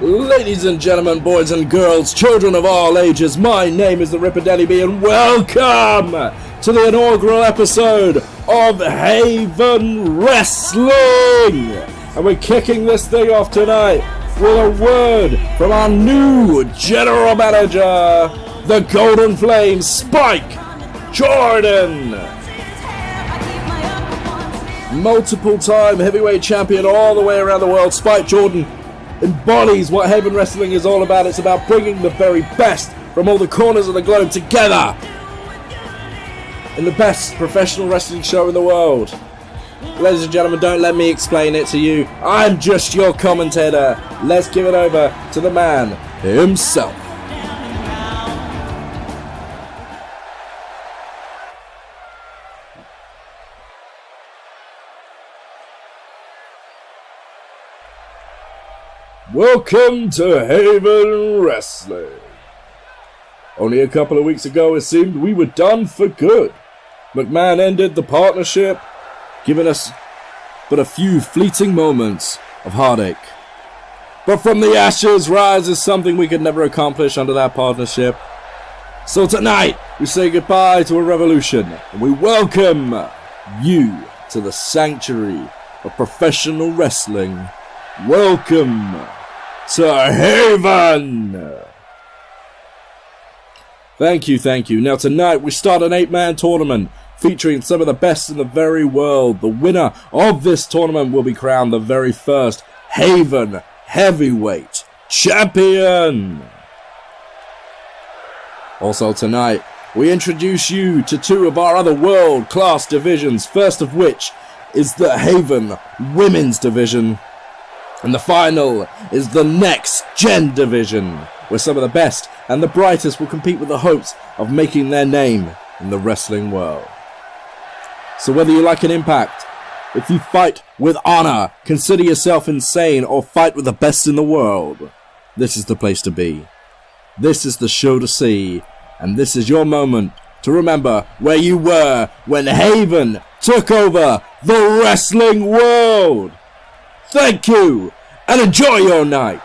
Ladies and gentlemen, boys and girls, children of all ages, my name is the Ripper Daddy B, and welcome to the inaugural episode of Haven Wrestling! And we're kicking this thing off tonight with a word from our new general manager, the Golden Flame, Spike Jordan! Multiple-time heavyweight champion all the way around the world, Spike Jordan embodies what Haven Wrestling is all about. It's about bringing the very best from all the corners of the globe together in the best professional wrestling show in the world. Ladies and gentlemen, don't let me explain it to you. I'm just your commentator. Let's give it over to the man himself. Welcome to Haven Wrestling. Only a couple of weeks ago it seemed we were done for good. McMahon ended the partnership, giving us but a few fleeting moments of heartache. But from the ashes rises something we could never accomplish under that partnership. So tonight we say goodbye to a revolution, and we welcome you to the sanctuary of professional wrestling. Welcome to Haven! Thank you. Now tonight we start an 8-man tournament featuring some of the best in the very world. The winner of this tournament will be crowned the very first Haven Heavyweight Champion. Also tonight we introduce you to two of our other world-class divisions, first of which is the Haven Women's Division. And the final is the Next Gen Division, where some of the best and the brightest will compete with the hopes of making their name in the wrestling world. So whether you like an impact, if you fight with honor, consider yourself insane, or fight with the best in the world, this is the place to be. This is the show to see, and this is your moment to remember where you were when Haven took over the wrestling world. Thank you, and enjoy your night.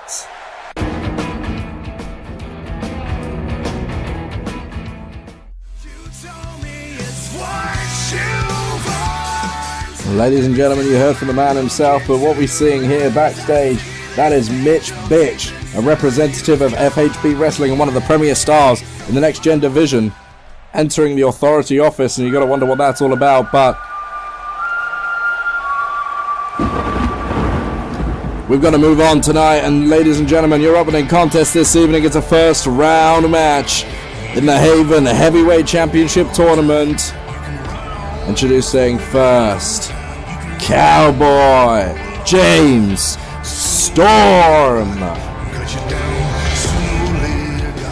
Ladies and gentlemen, you heard from the man himself, but what we're seeing here backstage, that is Mitch Bitch, a representative of FHB Wrestling and one of the premier stars in the Next Gen Division, entering the authority office, and you got to wonder what that's all about, but we've got to move on tonight, and ladies and gentlemen, your opening contest this evening is a first round match in the Haven Heavyweight Championship Tournament. Introducing first, Cowboy James Storm.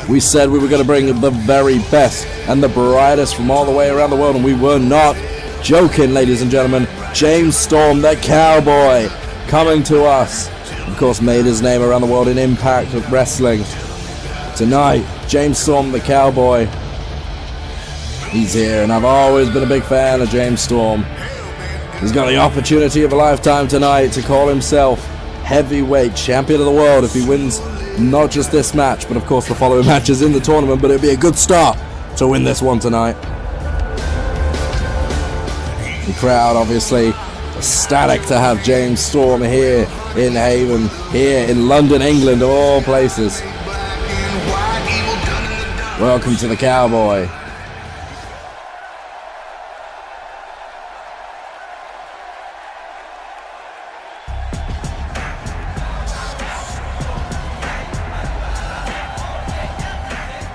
We said we were going to bring the very best and the brightest from all the way around the world, and we were not joking, ladies and gentlemen. James Storm, the Cowboy, coming to us. Of course, made his name around the world in Impact Wrestling. Tonight, James Storm, the Cowboy, he's here, and I've always been a big fan of James Storm. He's got the opportunity of a lifetime tonight to call himself heavyweight champion of the world if he wins not just this match, but of course the following matches in the tournament. But it'll be a good start to win this one tonight. The crowd obviously ecstatic to have James Storm here in Haven, here in London, England, of all places. Welcome to the Cowboy.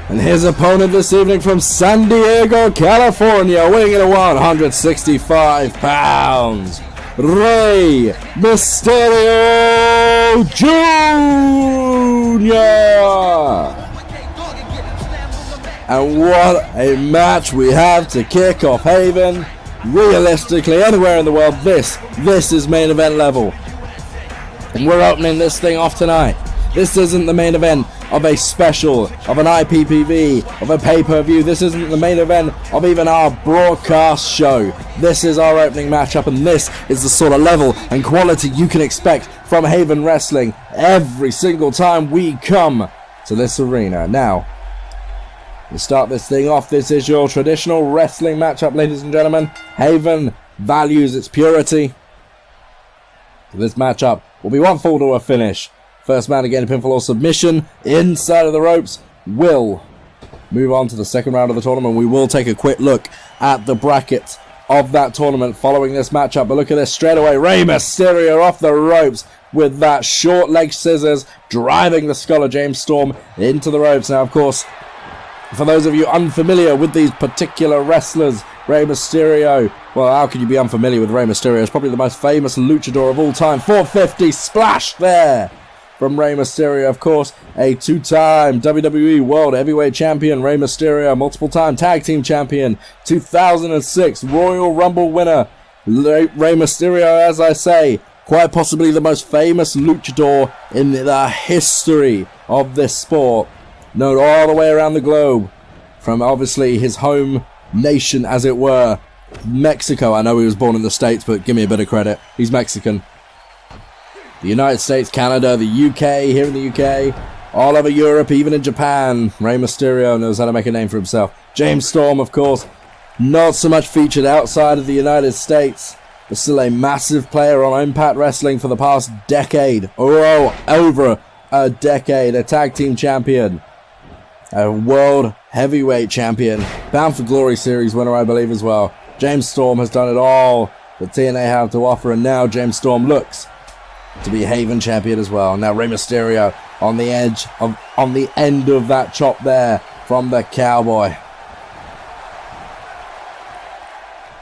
And his opponent this evening from San Diego, California, weighing in at 165 pounds, Rey Mysterio Jr. And what a match we have to kick off Haven. Realistically, anywhere in the world, this is main event level. And we're opening this thing off tonight. This isn't the main event. of a special, of an IPPV, of a pay-per-view. This isn't the main event of even our broadcast show. This is our opening matchup, and this is the sort of level and quality you can expect from Haven Wrestling every single time we come to this arena. Now, to start this thing off, this is your traditional wrestling matchup, ladies and gentlemen. Haven values its purity. This matchup will be one fall to a finish. First man to get a pinfall or submission inside of the ropes will move on to the second round of the tournament. We will take a quick look at the bracket of that tournament following this matchup. But look at this straight away. Rey Mysterio off the ropes with that short leg scissors, driving the skull of James Storm into the ropes. Now, of course, for those of you unfamiliar with these particular wrestlers, Rey Mysterio, well, how can you be unfamiliar with Rey Mysterio? It's probably the most famous luchador of all time. 450 splash there from Rey Mysterio. Of course, a two-time WWE World Heavyweight Champion, Rey Mysterio, multiple-time Tag Team Champion, 2006 Royal Rumble winner, Rey Mysterio, as I say, quite possibly the most famous luchador in the history of this sport, known all the way around the globe, from obviously his home nation, as it were, Mexico. I know he was born in the States, but give me a bit of credit. He's Mexican. The United States, Canada, the UK, here in the UK, all over Europe, even in Japan. Rey Mysterio knows how to make a name for himself. James Storm, of course, not so much featured outside of the United States, but still a massive player on Impact Wrestling for the past decade. Oh, over a decade. A tag team champion. A world heavyweight champion. Bound for Glory series winner, I believe, as well. James Storm has done it all that TNA have to offer, and now James Storm looks to be Haven champion as well. Now Rey Mysterio on the end of that chop there from the Cowboy.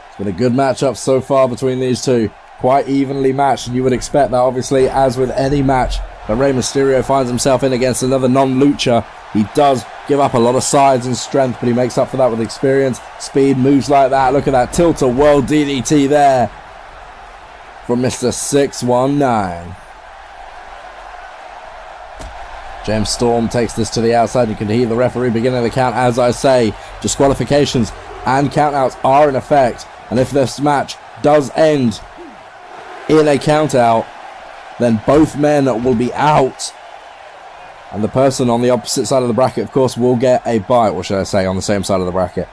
It's been a good matchup so far between these two. Quite evenly matched, and you would expect that, obviously, as with any match that Rey Mysterio finds himself in against another non-lucha. He does give up a lot of size and strength, but he makes up for that with experience, speed, moves like that. Look at that tilt-a-whirl DDT there from Mr. 619. James Storm takes this to the outside. You can hear the referee beginning the count. As I say, disqualifications and countouts are in effect. And if this match does end in a countout, then both men will be out. And the person on the opposite side of the bracket, of course, will get a bite. Or should I say, on the same side of the bracket.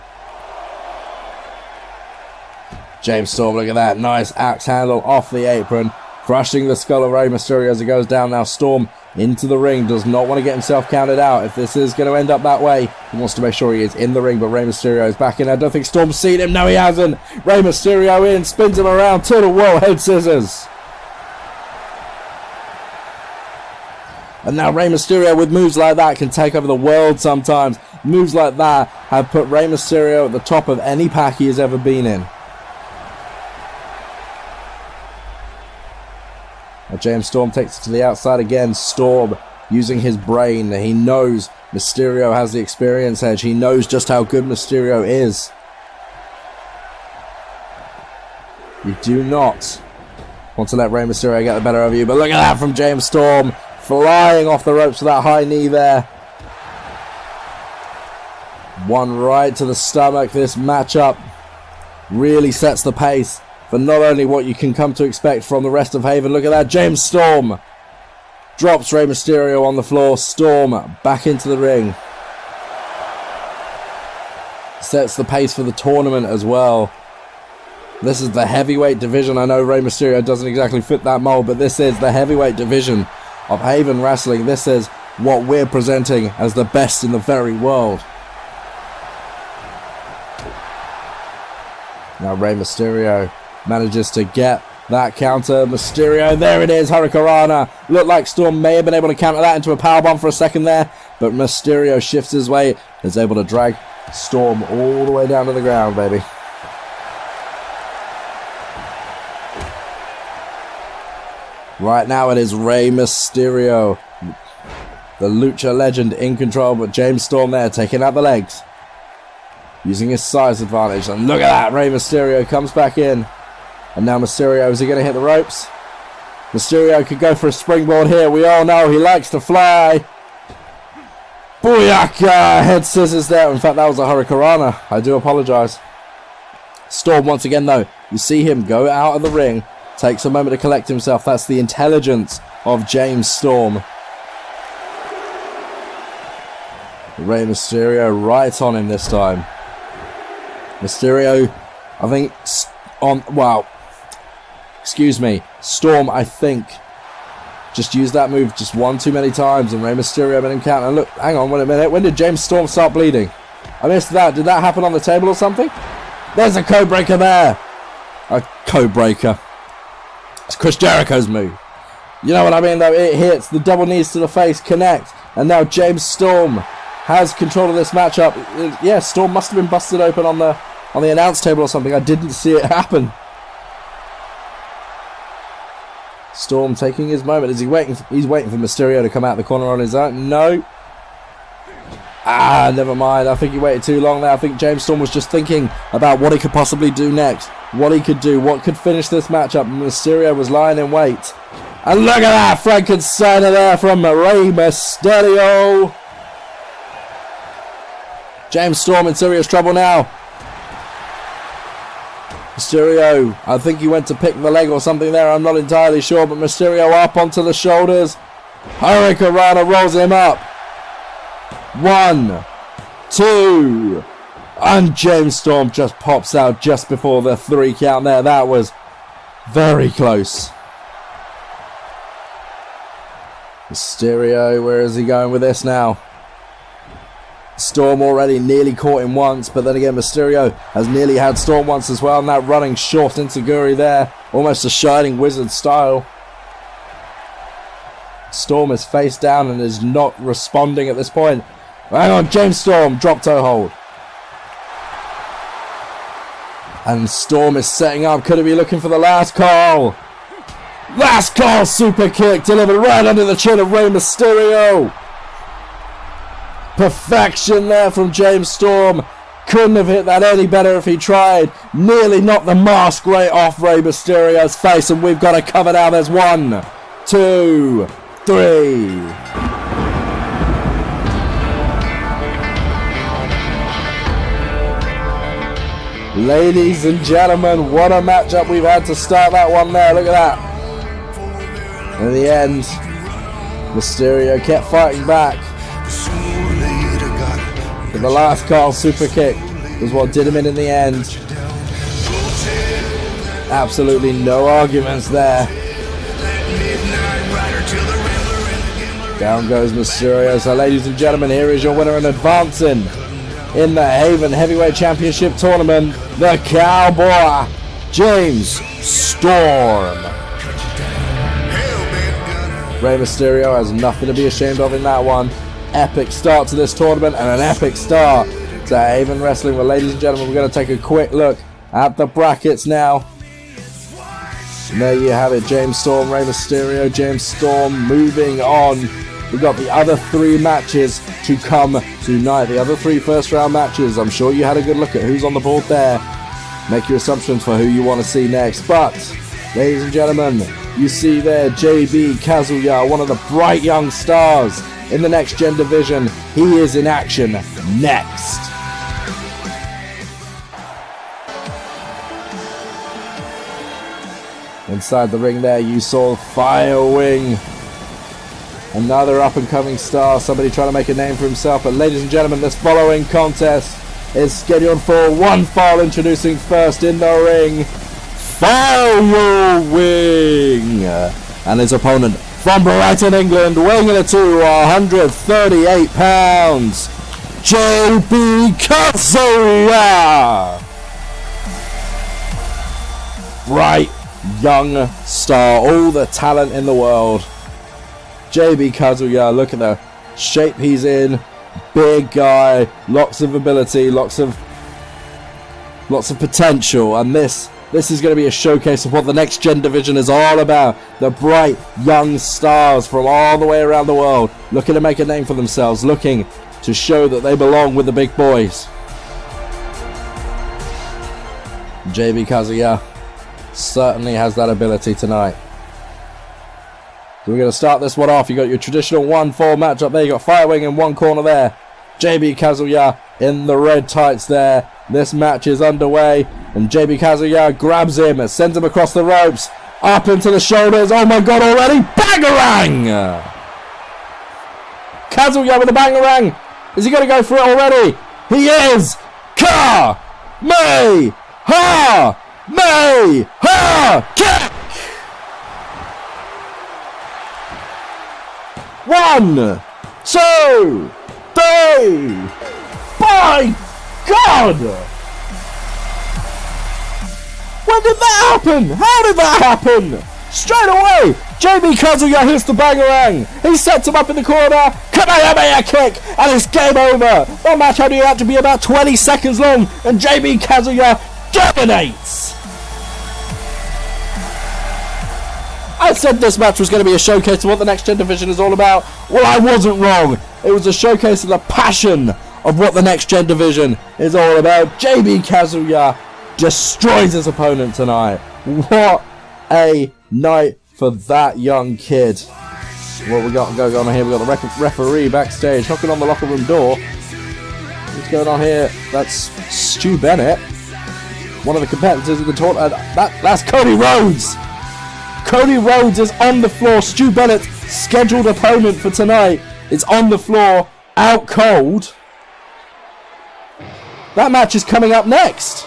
James Storm, look at that. Nice axe handle off the apron. Crushing the skull of Rey Mysterio as it goes down. Now Storm into the ring. Does not want to get himself counted out. If this is going to end up that way, he wants to make sure he is in the ring. But Rey Mysterio is back in. I don't think Storm's seen him. No, he hasn't. Rey Mysterio in. Spins him around. To the wall. Head scissors. And now Rey Mysterio, with moves like that, can take over the world sometimes. Moves like that have put Rey Mysterio at the top of any pack he has ever been in. Now James Storm takes it to the outside again. Storm using his brain. He knows Mysterio has the experience edge. He knows just how good Mysterio is. You do not want to let Rey Mysterio get the better of you. But look at that from James Storm. Flying off the ropes with that high knee there. One right to the stomach. This matchup really sets the pace for not only what you can come to expect from the rest of Haven. Look at that. James Storm drops Rey Mysterio on the floor. Storm back into the ring. Sets the pace for the tournament as well. This is the heavyweight division. I know Rey Mysterio doesn't exactly fit that mold, but this is the heavyweight division of Haven Wrestling. This is what we're presenting as the best in the very world. Now Rey Mysterio manages to get that counter. Mysterio, there it is, Hurricanrana. Looked like Storm may have been able to counter that into a powerbomb for a second there, but Mysterio shifts his weight, is able to drag Storm all the way down to the ground, baby. Right now it is Rey Mysterio, the lucha legend, in control, but James Storm there taking out the legs, using his size advantage. And look at that, Rey Mysterio comes back in. And now Mysterio, is he going to hit the ropes? Mysterio could go for a springboard here. We all know he likes to fly. Booyaka! Head scissors there. In fact, that was a Hurricanrana. I do apologise. Storm once again, though. You see him go out of the ring. Takes a moment to collect himself. That's the intelligence of James Storm. Rey Mysterio right on him this time. Mysterio, I think, excuse me. Storm, I think, just used that move just one too many times, and Rey Mysterio made him count. And look, hang on, wait a minute. When did James Storm start bleeding? I missed that. Did that happen on the table or something? There's a code breaker there. A code breaker. It's Chris Jericho's move. You know what I mean, though? It hits. The double knees to the face connect. And now James Storm has control of this matchup. Yeah, Storm must have been busted open on the announce table or something. I didn't see it happen. Storm taking his moment. Is he waiting? He's waiting for Mysterio to come out the corner on his own. No. Never mind. I think he waited too long there. I think James Storm was just thinking about what he could possibly do next. What he could do. What could finish this matchup. Mysterio was lying in wait. And look at that Frankensteiner there from Rey Mysterio. James Storm in serious trouble now. Mysterio, I think he went to pick the leg or something there. I'm not entirely sure. But Mysterio up onto the shoulders. Hurricanrana rolls him up. 1, 2, and James Storm just pops out just before the 3 count there. That was very close. Mysterio, where is he going with this now? Storm already nearly caught him once, but then again Mysterio has nearly had Storm once as well. And that running short enziguri there, almost a Shining Wizard style. Storm is face down and is not responding at this point. Hang on, James Storm, drop toe hold. And Storm is setting up. Could he be looking for the last call? Last call super kick delivered right under the chin of Rey Mysterio. Perfection there from James Storm. Couldn't have hit that any better if he tried. Nearly knocked the mask right off Rey Mysterio's face, and we've got to cover now. There's 1, 2, 3. Ladies and gentlemen, what a matchup we've had to start that one there. Look at that. In the end, Mysterio kept fighting back. But the last call super kick was what did him in the end. Absolutely no arguments there. Down goes Mysterio. So ladies and gentlemen, here is your winner and advancing in the Haven Heavyweight Championship Tournament, the Cowboy, James Storm. Rey Mysterio has nothing to be ashamed of in that one. Epic start to this tournament and an epic start to Haven Wrestling. Well, ladies and gentlemen, we're going to take a quick look at the brackets now. And there you have it, James Storm, Rey Mysterio, James Storm moving on. We've got the other 3 matches to come tonight. The other 3 first round matches. I'm sure you had a good look at who's on the board there. Make your assumptions for who you want to see next. But, ladies and gentlemen, you see there JB Kazuya, one of the bright young stars in the Next Gen division. He is in action next. Inside the ring there, you saw Firewing. Another up-and-coming star, somebody trying to make a name for himself. But ladies and gentlemen, this following contest is scheduled for one fall. Introducing first in the ring, Firewing, and his opponent from Brighton, England, weighing in at 138 pounds, JB Kazuya. Bright young star, all the talent in the world. JB Kazuya, look at the shape he's in. Big guy, lots of ability, lots of potential, and this is going to be a showcase of what the Next Gen division is all about. The bright young stars from all the way around the world, looking to make a name for themselves, looking to show that they belong with the big boys. JB Kazuya certainly has that ability tonight. So we're going to start this one off. You got your traditional 1-4 matchup there. You got Firewing in one corner there. JB Kazuya in the red tights there. This match is underway, and JB Kazuya grabs him and sends him across the ropes, up into the shoulders. Oh my god, already! Bangarang! Kazuya with a bangarang. Is he going to go for it already? He is! Kamehameha! Kick! 1, 2, 3. My God! When did that happen? How did that happen? Straight away, JB Kazuya hits the bangarang. He sets him up in the corner. Kamehameha kick, and it's game over. The match only had to be about 20 seconds long, and JB Kazuya dominates. I said this match was going to be a showcase of what the Next Gen division is all about. Well, I wasn't wrong. It was a showcase of the passion of what the Next Gen division is all about. JB Kazuya destroys his opponent tonight. What a night for that young kid. What we got going on here? We got the referee backstage knocking on the locker room door. What's going on here? That's Stu Bennett, one of the competitors in the tournament. That's Cody Rhodes. Cody Rhodes is on the floor. Stu Bennett's scheduled opponent for tonight is on the floor, out cold. That match is coming up next.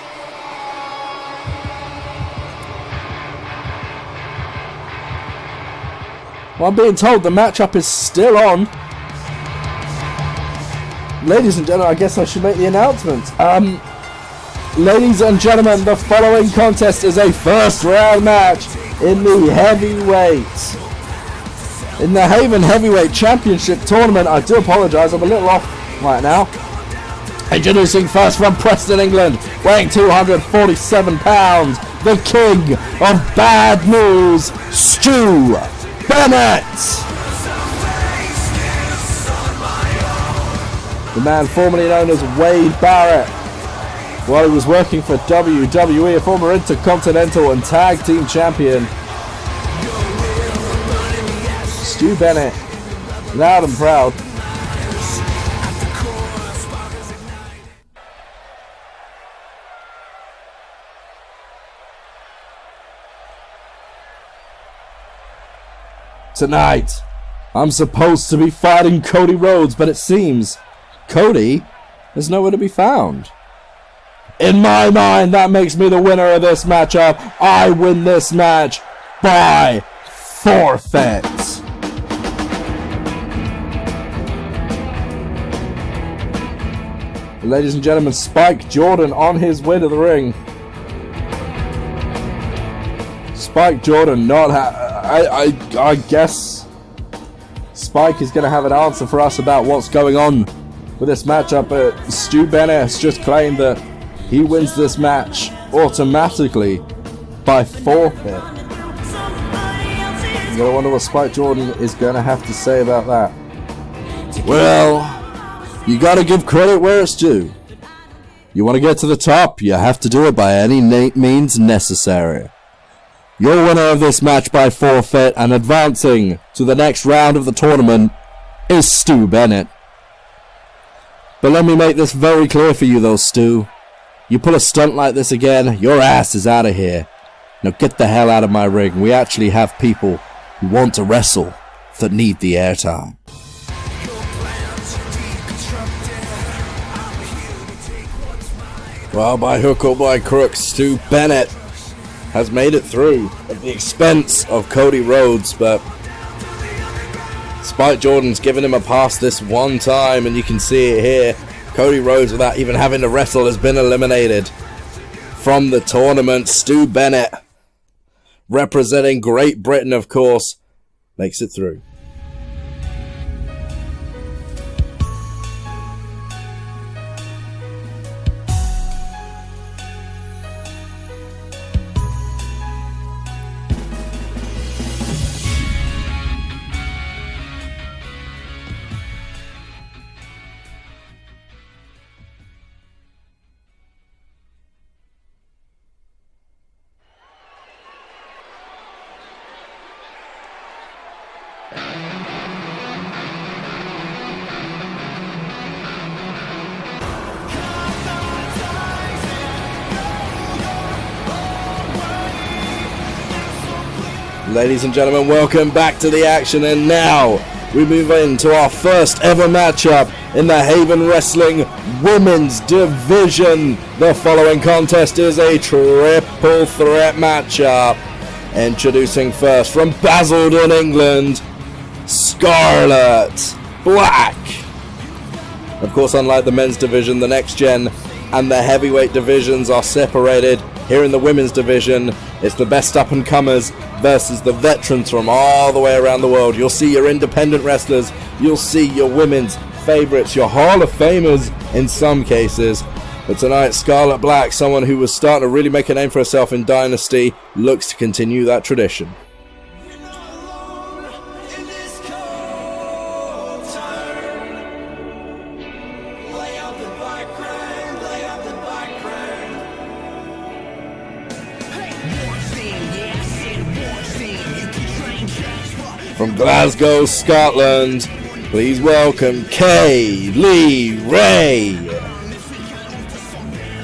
Well, I'm being told the matchup is still on. Ladies and gentlemen, I guess I should make the announcement. Ladies and gentlemen, the following contest is a first round match in the heavyweight. In the Haven Heavyweight Championship Tournament. I do apologise, I'm a little off right now. Introducing first from Preston, England, weighing 247 pounds, the king of bad news, Stu Bennett. The man formerly known as Wade Barrett, while he was working for WWE, a former Intercontinental and Tag Team Champion. Stu Bennett, loud and proud. Tonight, I'm supposed to be fighting Cody Rhodes, but it seems Cody is nowhere to be found. In my mind, that makes me the winner of this matchup. I win this match by forfeit. Ladies and gentlemen, Spike Jordan on his way to the ring. Spike Jordan not I guess Spike is going to have an answer for us about what's going on with this matchup, but Stu Bennett has just claimed that he wins this match automatically by forfeit. You gotta wonder what Spike Jordan is going to have to say about that. Well, you gotta give credit where it's due. You want to get to the top, you have to do it by any means necessary. Your winner of this match by forfeit and advancing to the next round of the tournament is Stu Bennett. But let me make this very clear for you though, Stu. You pull a stunt like this again, your ass is out of here. Now get the hell out of my ring. We actually have people who want to wrestle that need the airtime. Well, by hook or by crook, Stu Bennett has made it through at the expense of Cody Rhodes, but Spike Jordan's given him a pass this one time, and you can see it here. Cody Rhodes, without even having to wrestle, has been eliminated from the tournament. Stu Bennett, representing Great Britain, of course, makes it through. Ladies and gentlemen, welcome back to the action, and now we move into our first ever matchup in the Haven Wrestling Women's Division. The following contest is a triple threat matchup. Introducing first from Basildon, England, Scarlett Black. Of course, unlike the men's division, the next gen and the heavyweight divisions are separated. Here in the women's division, it's the best up-and-comers versus the veterans from all the way around the world. You'll see your independent wrestlers, you'll see your women's favorites, your Hall of Famers in some cases. But tonight, Scarlett Black, someone who was starting to really make a name for herself in Dynasty, looks to continue that tradition. From Glasgow, Scotland, please welcome Kaylee Ray.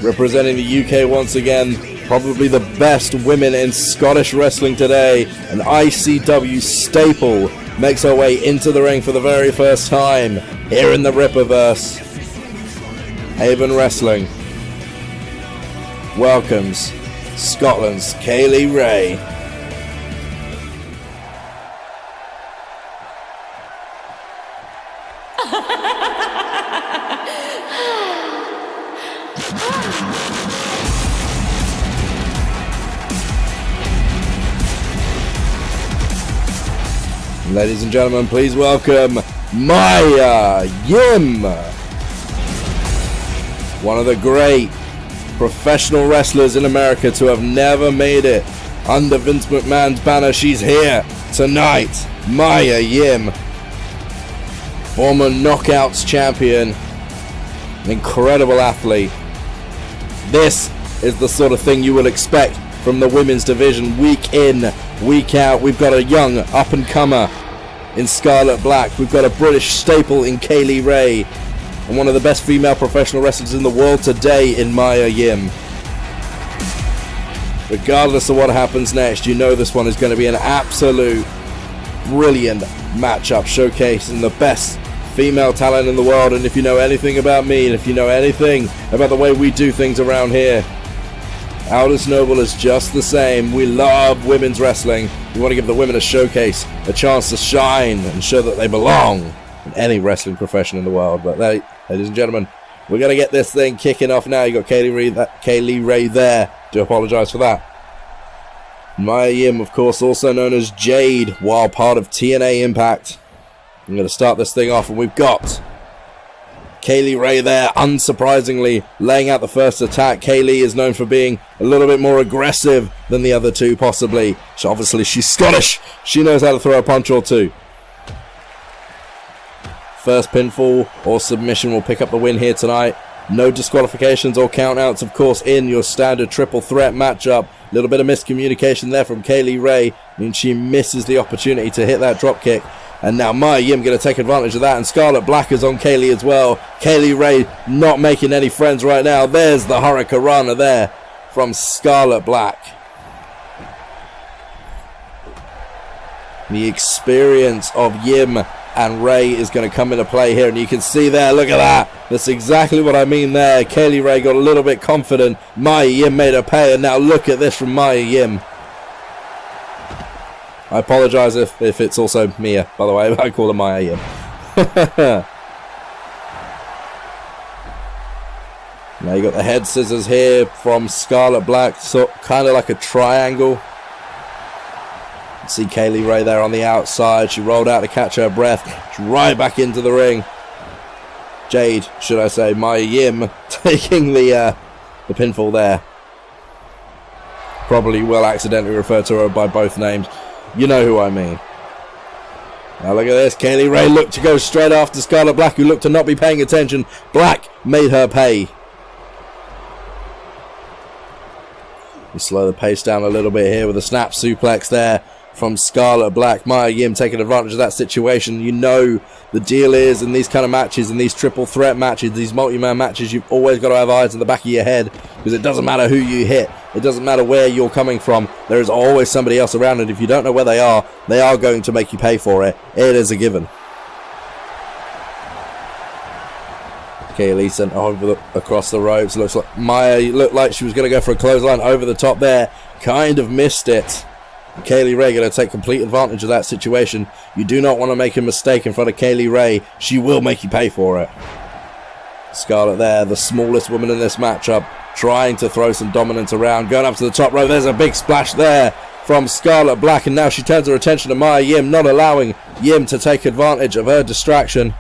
Representing the UK once again, probably the best women in Scottish wrestling today, an ICW staple, makes her way into the ring for the very first time here in the Ripperverse. Haven Wrestling welcomes Scotland's Kaylee Ray. Ladies and gentlemen, please welcome Maya Yim. One of the great professional wrestlers in America to have never made it under Vince McMahon's banner. She's here tonight. Maya Yim, former Knockouts champion, an incredible athlete. This is the sort of thing you will expect from the women's division week in, week out. We've got a young up-and-comer in Scarlett Black. We've got a British staple in Kaylee Ray, and one of the best female professional wrestlers in the world today in Maya Yim. Regardless of what happens next, you know this one is going to be an absolute brilliant matchup showcasing the best female talent in the world. And if you know anything about me, and if you know anything about the way we do things around here, Aldous Noble is just the same. We love women's wrestling. We want to give the women a showcase, a chance to shine and show that they belong in any wrestling profession in the world. But ladies and gentlemen, we're going to get this thing kicking off now. You got Kaylee Ray there. Do apologize for that. Maya Yim, of course, also known as Jade, while part of TNA Impact. I'm going to start this thing off, and we've got Kaylee Ray there, unsurprisingly, laying out the first attack. Kaylee is known for being a little bit more aggressive than the other two, possibly. So obviously, she's Scottish. She knows how to throw a punch or two. First pinfall or submission will pick up the win here tonight. No disqualifications or countouts, of course, in your standard triple threat matchup. A little bit of miscommunication there from Kaylee Ray, means she misses the opportunity to hit that drop kick. And now Maya Yim going to take advantage of that, and Scarlett Black is on Kaylee as well. Kaylee Ray not making any friends right now. There's the Hurricanrana there from Scarlett Black. The experience of Yim and Ray is going to come into play here, and you can see there, look at that. That's exactly what I mean there. Kaylee Ray got a little bit confident. Maya Yim made her pay, and now look at this from Maya Yim. I apologize if it's also Mia, by the way. I call her Maya Yim. Now you got the head scissors here from Scarlett Black, so kind of like a triangle. See Kaylee Ray there on the outside. She rolled out to catch her breath. She's right back into the ring. Jade, should I say, Maya Yim, taking the pinfall there. Probably will accidentally refer to her by both names. You know who I mean. Now look at this. Kaylee Ray looked to go straight after Scarlett Black, who looked to not be paying attention. Black made her pay. You slow the pace down a little bit here with a snap suplex there. from Scarlett Black. Mia Yim taking advantage of that situation. You know the deal is in these kind of matches, in these triple threat matches, these multi-man matches, you've always got to have eyes in the back of your head, because it doesn't matter who you hit. It doesn't matter where you're coming from. There is always somebody else around, and if you don't know where they are going to make you pay for it. It is a given. Kaylee sent across the ropes. Looks like Mia looked like she was going to go for a clothesline over the top there. Kind of missed it. Kaylee Ray going to take complete advantage of that situation. You do not want to make a mistake in front of Kaylee Ray. She will make you pay for it. Scarlett there, the smallest woman in this matchup, trying to throw some dominance around. Going up to the top rope. There's a big splash there from Scarlett Black. And now she turns her attention to Mia Yim, not allowing Yim to take advantage of her distraction.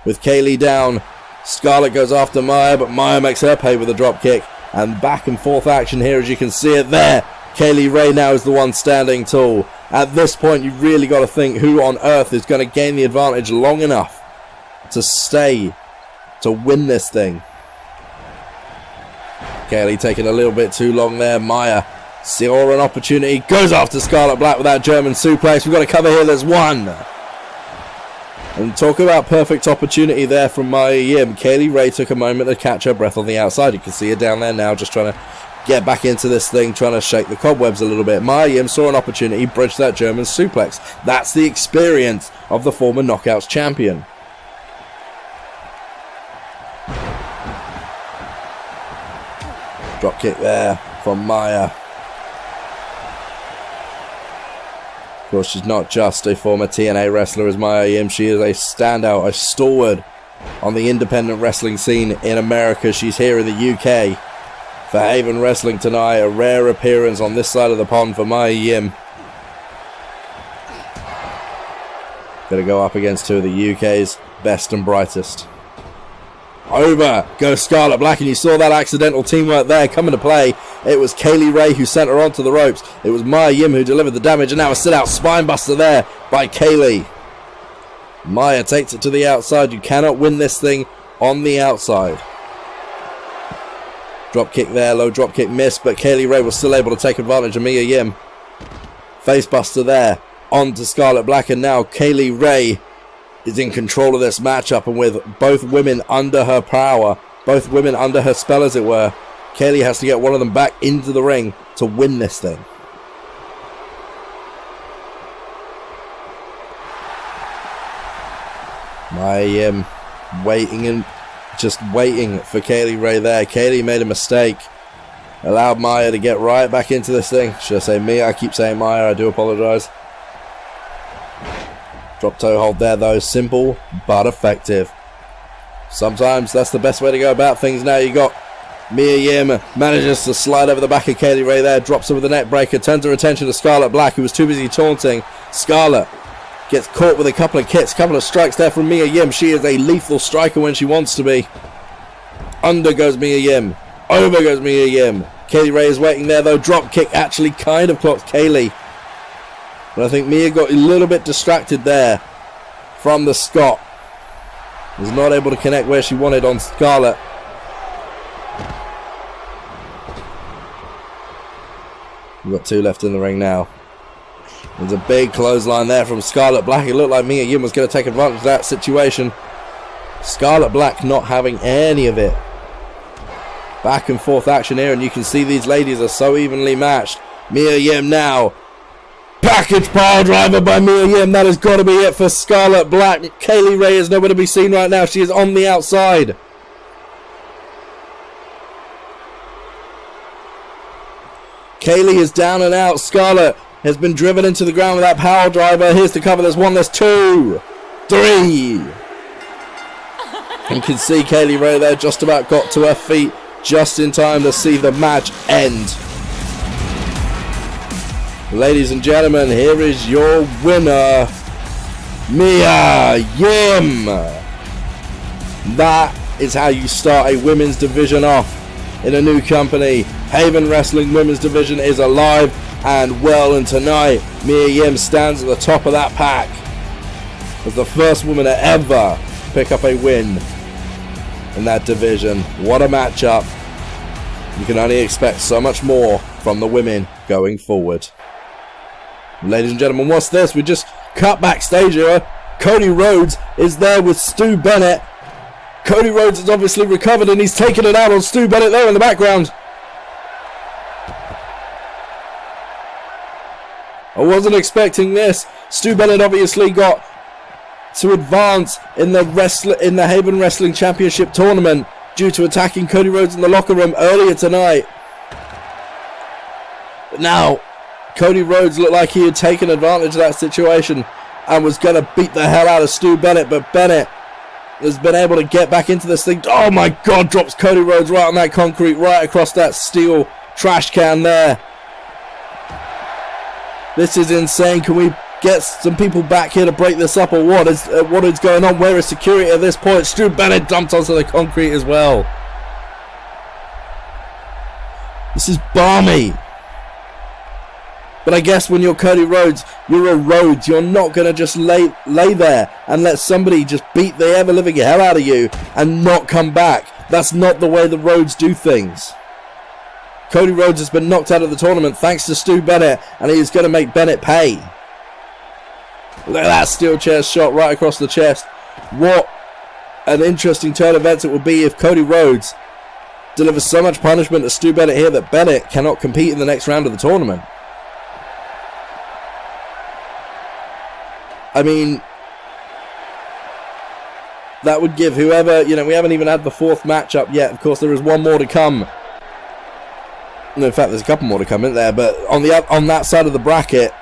With Kaylee down, Scarlett goes after Mia, but Mia makes her pay with a drop kick. And back and forth action here, as you can see it there. Kaylee Ray now is the one standing tall. At this point, you've really got to think who on earth is going to gain the advantage long enough to stay, to win this thing. Kaylee taking a little bit too long there. Mia saw an opportunity, goes after Scarlett Black with that German suplex. We've got to cover here. There's one. And talk about perfect opportunity there from Mia Yim. Kaylee Ray took a moment to catch her breath on the outside. You can see her down there now, just trying to get back into this thing, trying to shake the cobwebs a little bit. Mia Yim saw an opportunity, bridged that German suplex. That's the experience of the former Knockouts champion. Drop kick there from Mia. Of course, she's not just a former TNA wrestler as Mia Yim. She is a standout, a stalwart on the independent wrestling scene in America. She's here in the UK for Haven Wrestling tonight. A rare appearance on this side of the pond for Mia Yim. Going to go up against two of the UK's best and brightest. Over goes Scarlett Black, and you saw that accidental teamwork there come into play. It was Kaylee Ray who sent her onto the ropes. It was Mia Yim who delivered the damage, and now a sit-out spinebuster there by Kaylee. Mia takes it to the outside. You cannot win this thing on the outside. Drop kick there, low drop kick missed, but Kaylee Ray was still able to take advantage of Mia Yim. Facebuster there, on to Scarlett Black, and now Kaylee Ray is in control of this matchup, and with both women under her power, both women under her spell as it were, Kaylee has to get one of them back into the ring to win this thing. Mia Yim waiting and just waiting for Kaylee Ray there. Kaylee made a mistake, allowed Mia to get right back into this thing. Should I say Mia? I keep saying Mia, I do apologize. Drop toe hold there though, simple but effective. Sometimes that's the best way to go about things. Now you got Mia Yim manages to slide over the back of Kaylee Ray there, drops her with a neck breaker, turns her attention to Scarlett Black, who was too busy taunting. Scarlett gets caught with a couple of kicks, couple of strikes there from Mia Yim. She is a lethal striker when she wants to be. Under goes Mia Yim, over goes Mia Yim. Kaylee Ray is waiting there though. Drop kick actually kind of clocks Kaylee, but I think Mia got a little bit distracted there from the Scot. Was not able to connect where she wanted on Scarlett. We've got two left in the ring now. There's a big clothesline there from Scarlett Black. It looked like Mia Yim was going to take advantage of that situation. Scarlett Black not having any of it. Back and forth action here, and you can see these ladies are so evenly matched. Mia Yim now. Package pile driver by Mia Yim. That has got to be it for Scarlett Black. Kaylee Ray is nowhere to be seen right now. She is on the outside. Kaylee is down and out. Scarlett has been driven into the ground with that power driver. Here's the cover. There's one, there's two, three. You can see Kaylee Ray there just about got to her feet just in time to see the match end. Ladies and gentlemen, here is your winner, Mia Yim. That is how you start a women's division off in a new company. Haven Wrestling Women's Division is alive and well, and tonight Mia Yim stands at the top of that pack as the first woman to ever pick up a win in that division. What a matchup. You can only expect so much more from the women going forward. Ladies and gentlemen, what's this? We just cut backstage here. Cody Rhodes is there with Stu Bennett. Cody Rhodes has obviously recovered and he's taking it out on Stu Bennett there in the background. I wasn't expecting this. Stu Bennett obviously got to advance in the Haven Wrestling Championship tournament due to attacking Cody Rhodes in the locker room earlier tonight. But now, Cody Rhodes looked like he had taken advantage of that situation and was going to beat the hell out of Stu Bennett, but Bennett has been able to get back into this thing. Oh my God, drops Cody Rhodes right on that concrete, right across that steel trash can there. This is insane. Can we get some people back here to break this up, or what is going on? Where is security at this point? Stu Bennett dumped onto the concrete as well. This is balmy. But I guess when you're Cody Rhodes, you're a Rhodes. You're not going to just lay there and let somebody just beat the ever-living hell out of you and not come back. That's not the way the Rhodes do things. Cody Rhodes has been knocked out of the tournament thanks to Stu Bennett, and he is going to make Bennett pay. Look at that steel chair shot right across the chest. What an interesting turn of events it would be if Cody Rhodes delivers so much punishment to Stu Bennett here that Bennett cannot compete in the next round of the tournament. I mean, that would give whoever, we haven't even had the fourth matchup yet. Of course, there is one more to come. No, in fact, there's a couple more to come in there. But on that side of the bracket,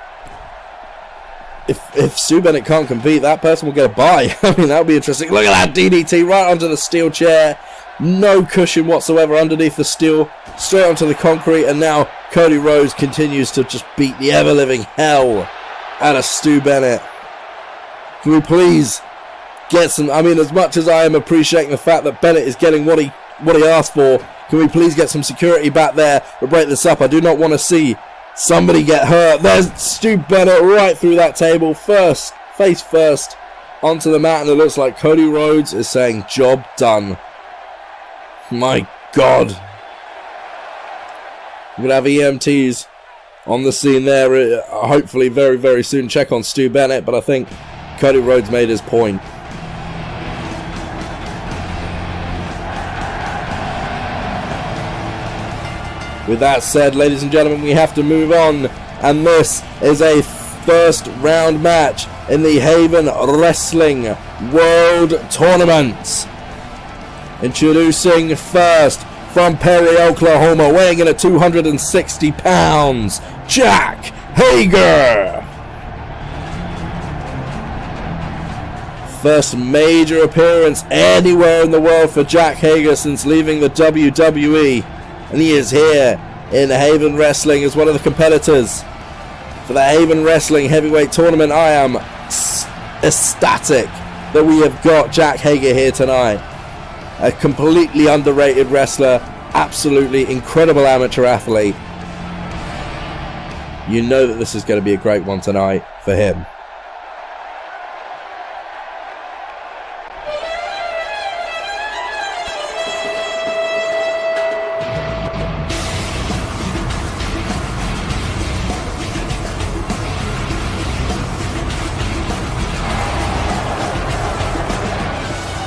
if Stu Bennett can't compete, that person will get a bye. I mean, that would be interesting. Look at that DDT right onto the steel chair. No cushion whatsoever underneath the steel. Straight onto the concrete. And now Cody Rhodes continues to just beat the ever-living hell out of Stu Bennett. Can we please get some... I mean, as much as I am appreciating the fact that Bennett is getting what he asked for, can we please get some security back there to break this up? I do not want to see somebody get hurt. There's Stu Bennett right through that table, face first, onto the mat, and it looks like Cody Rhodes is saying, job done. My God. We're going to have EMTs on the scene there, hopefully very, very soon. Check on Stu Bennett, but I think Cody Rhodes made his point. With that said, ladies and gentlemen, we have to move on, and this is a first round match in the Haven Wrestling World Tournament. Introducing first from Perry, Oklahoma, weighing in at 260 pounds, Jack Hager. First major appearance anywhere in the world for Jack Hager since leaving the WWE. And he is here in Haven Wrestling as one of the competitors for the Haven Wrestling Heavyweight Tournament. I am ecstatic that we have got Jack Hager here tonight. A completely underrated wrestler, absolutely incredible amateur athlete. You know that this is going to be a great one tonight for him.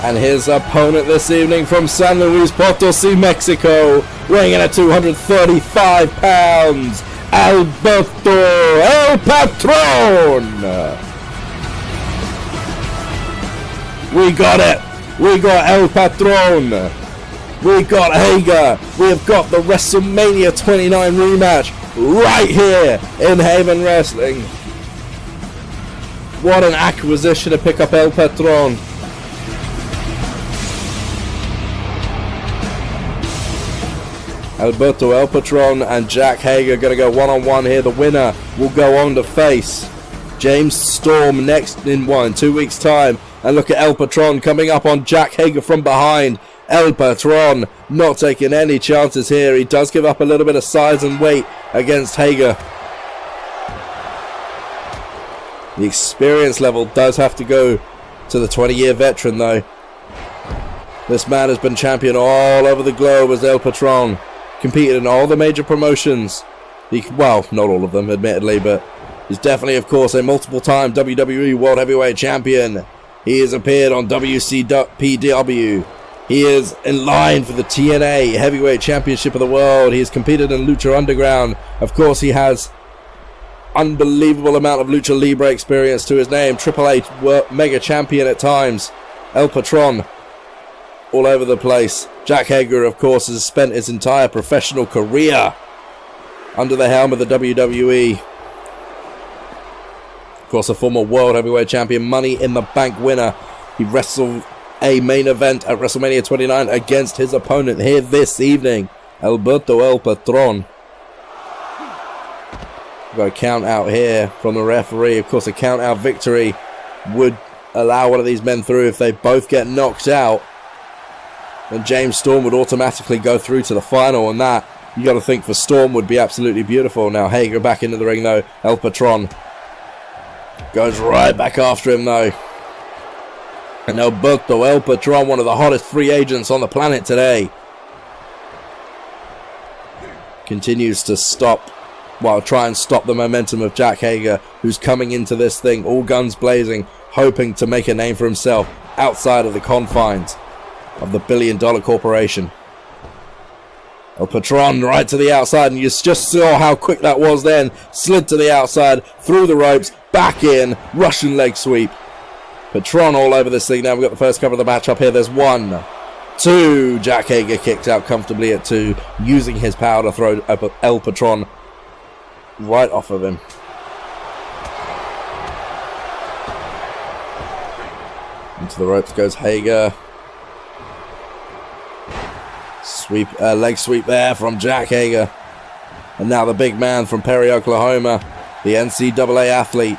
And his opponent this evening from San Luis Potosí, Mexico, weighing in at 235 pounds, Alberto El Patron. We got it. We got El Patron. We got Hager. We have got the WrestleMania 29 rematch right here in Haven Wrestling. What an acquisition to pick up El Patron. Alberto El Patron and Jack Hager going to go one-on-one here. The winner will go on to face James Storm next in 2 weeks' time. And look at El Patron coming up on Jack Hager from behind. El Patron not taking any chances here. He does give up a little bit of size and weight against Hager. The experience level does have to go to the 20-year veteran, though. This man has been champion all over the globe as El Patron. Competed in all the major promotions. Well, not all of them, admittedly, but He's definitely, of course, a multiple-time WWE World Heavyweight Champion. He has appeared on WCPW. He is in line for the TNA Heavyweight Championship of the World. He has competed in Lucha Underground. Of course, he has unbelievable amount of Lucha Libre experience to his name. Triple H Mega Champion at times. El Patron. All over the place. Jack Hager, of course, has spent his entire professional career under the helm of the WWE. Of course, a former World Heavyweight Champion, Money in the Bank winner. He wrestled a main event at WrestleMania 29 against his opponent here this evening, Alberto El Patron. We've got a count out here from the referee. Of course, a count out victory would allow one of these men through. If they both get knocked out, then James Storm would automatically go through to the final, and that, you got to think, for Storm would be absolutely beautiful. Now Hager back into the ring though. El Patron goes right back after him though. And Alberto El Patron, one of the hottest free agents on the planet today, continues to try and stop the momentum of Jack Hager, who's coming into this thing all guns blazing, hoping to make a name for himself outside of the confines of the billion-dollar corporation. El Patron right to the outside, and you just saw how quick that was then. Slid to the outside, through the ropes, back in, Russian leg sweep. Patron all over this thing now. We've got the first cover of the match up here. There's 1, 2. Jack Hager kicks out comfortably at 2, using his power to throw El Patron right off of him. Into the ropes goes Hager. Leg sweep there from Jack Hager. And now the big man from Perry, Oklahoma, the NCAA athlete,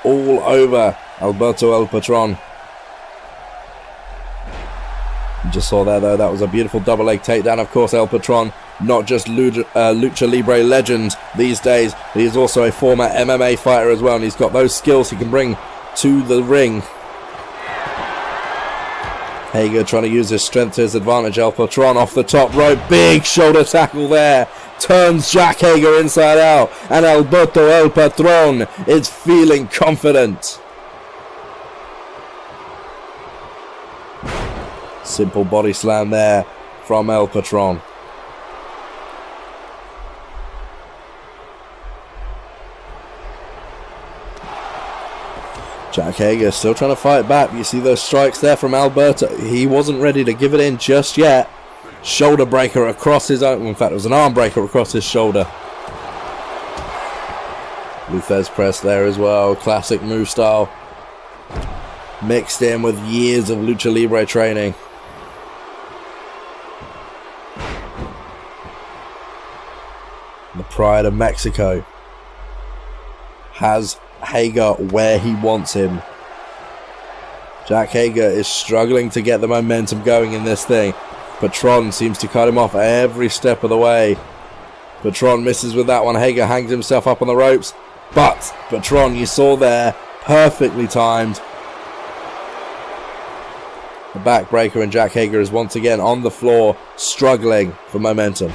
all over Alberto El Patron. You just saw there though, that was a beautiful double leg takedown. Of course, El Patron, not just Lucha Libre legend these days, but he is also a former MMA fighter as well, and he's got those skills he can bring to the ring. Hager trying to use his strength to his advantage. El Patron off the top rope. Big shoulder tackle there. Turns Jack Hager inside out. And Alberto El Patron is feeling confident. Simple body slam there from El Patron. Jack Hager still trying to fight back. You see those strikes there from Alberto. He wasn't ready to give it in just yet. Shoulder breaker across his own. In fact, it was an arm breaker across his shoulder. Luthez press there as well. Classic move style. Mixed in with years of Lucha Libre training. The pride of Mexico has Hager where he wants him. Jack Hager is struggling to get the momentum going in this thing. Patron seems to cut him off every step of the way. Patron misses with that one. Hager hangs himself up on the ropes, but Patron, you saw there, perfectly timed. The backbreaker, and Jack Hager is once again on the floor, struggling for momentum.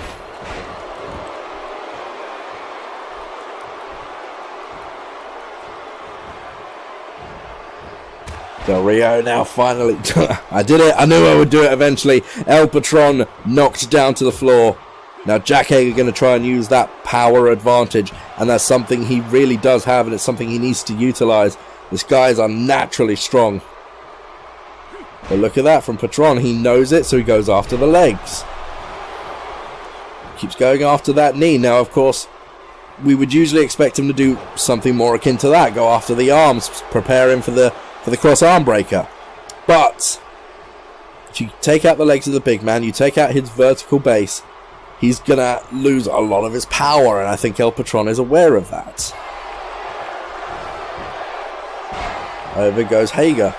Del Rio now finally, I did it, I knew I would do it eventually. El Patron knocked down to the floor. Now Jack Hager going to try and use that power advantage, and that's something he really does have, and it's something he needs to utilize. This guy is unnaturally strong. But look at that from Patron, he knows it, so he goes after the legs. Keeps going after that knee. Now of course, we would usually expect him to do something more akin to that, go after the arms, prepare him for the cross arm breaker. But if you take out the legs of the big man, you take out his vertical base, he's gonna lose a lot of his power, and I think El Patron is aware of that. Over goes Hager.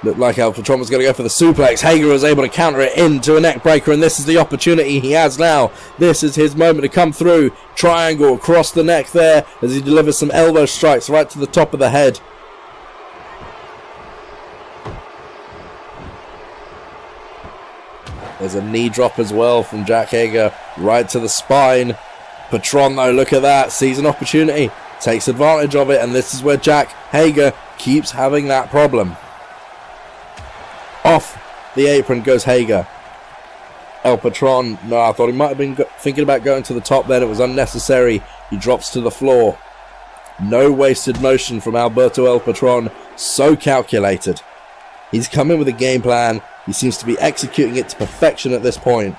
Looked like El Patron was going to go for the suplex. Hager was able to counter it into a neck breaker, and this is the opportunity he has now. This is his moment to come through. Triangle across the neck there as he delivers some elbow strikes right to the top of the head. There's a knee drop as well from Jack Hager right to the spine. Patron, though, look at that. Sees an opportunity, takes advantage of it, and this is where Jack Hager keeps having that problem. Off the apron goes Hager. El Patron, no, I thought he might have been thinking about going to the top then. It was unnecessary. He drops to the floor. No wasted motion from Alberto El Patron. So calculated. He's come in with a game plan. He seems to be executing it to perfection at this point.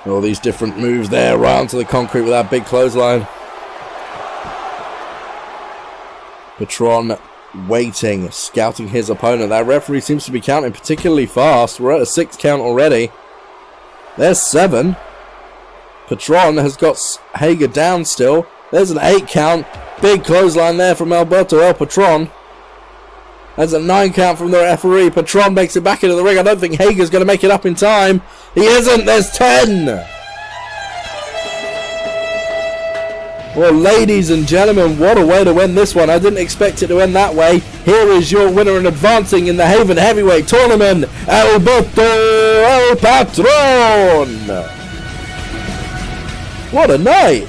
All these different moves there, right onto the concrete with that big clothesline. Patron waiting, scouting his opponent. That referee seems to be counting particularly fast. We're at a 6 count already. There's 7. Patron has got Hager down still. There's an 8 count. Big clothesline there from Alberto El Patron. There's a 9 count from the referee. Patron makes it back into the ring. I don't think Hager's going to make it up in time. He isn't. There's 10. Well, ladies and gentlemen, what a way to win this one. I didn't expect it to end that way. Here is your winner and advancing in the Haven Heavyweight Tournament, Alberto El Patron. What a night.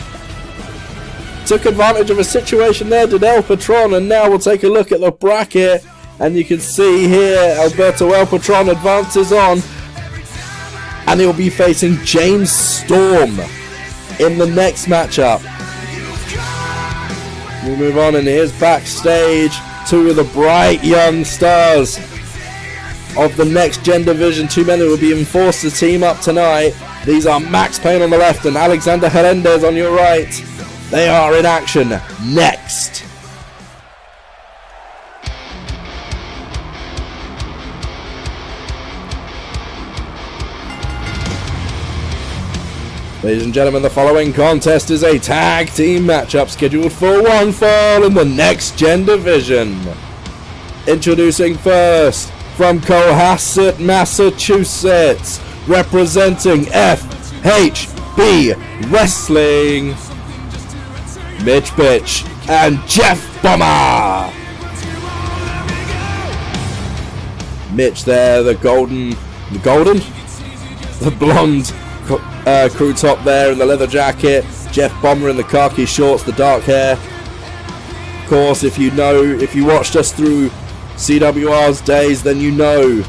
Took advantage of a situation there, did El Patron, and now we'll take a look at the bracket. And you can see here, Alberto El Patron advances on. And he'll be facing James Storm in the next matchup. We move on, and here's backstage 2 of the bright young stars of the next gen division. 2 men who will be enforced to team up tonight. These are Max Payne on the left and Alexander Hernandez on your right. They are in action next. Ladies and gentlemen, the following contest is a tag team matchup scheduled for one fall in the next gen division. Introducing first, from Cohasset, Massachusetts, representing FHB Wrestling, Mitch Bitch and Jeffbomber. Mitch there, the blonde crew top there in the leather jacket. Jeffbomber in the khaki shorts, the dark hair. Of course, if you watched us through CWR's days, then you know